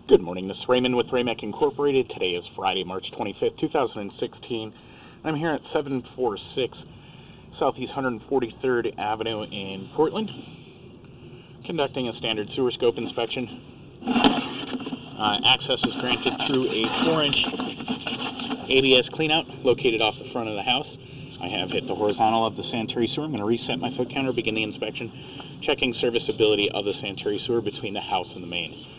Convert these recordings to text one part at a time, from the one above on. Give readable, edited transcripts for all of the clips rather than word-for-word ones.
Good morning, this is Raymond with Raymac Incorporated. Today is Friday, March 25th, 2016. I'm here at 746 Southeast 143rd Avenue in Portland, conducting a standard sewer scope inspection. Access is granted through a 4-inch ABS cleanout located off the front of the house. I have hit the horizontal of the sanitary sewer. I'm going to reset my foot counter, begin the inspection, checking serviceability of the sanitary sewer between the house and the main.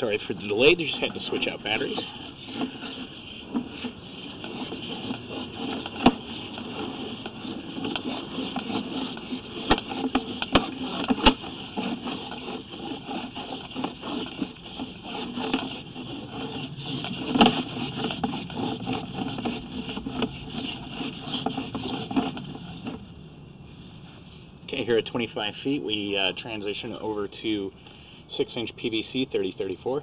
Sorry for the delay, they just had to switch out batteries. Okay, here at 25 feet, we transition over to 6-inch PVC 3034.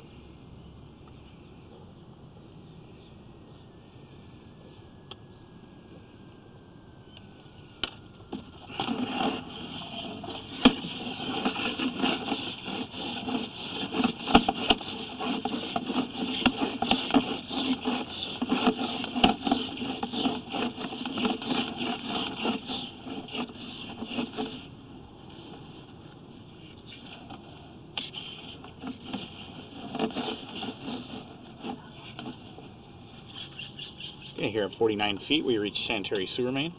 Okay, here at 49 feet, we reach sanitary sewer main.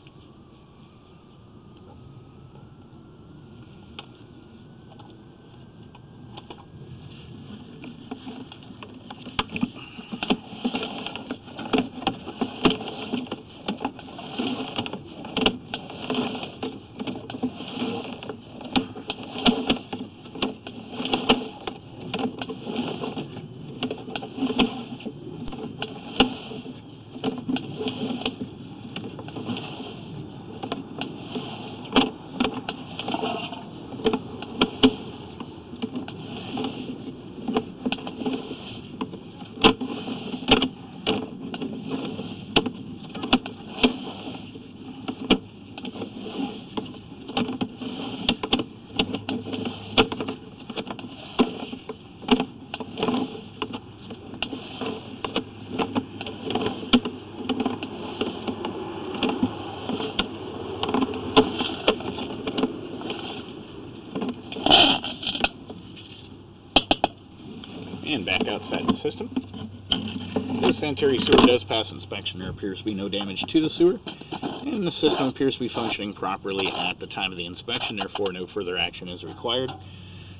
And back outside the system. The sanitary sewer does pass inspection. There appears to be no damage to the sewer, and the system appears to be functioning properly at the time of the inspection, therefore no further action is required.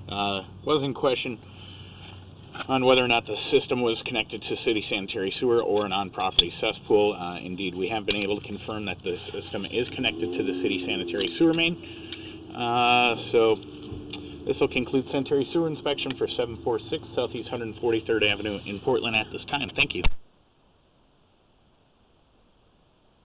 Was in question on whether or not the system was connected to city sanitary sewer or an on-property cesspool. Indeed, we have been able to confirm that the system is connected to the city sanitary sewer main. This will conclude sanitary sewer inspection for 746 Southeast 143rd Avenue in Portland at this time. Thank you.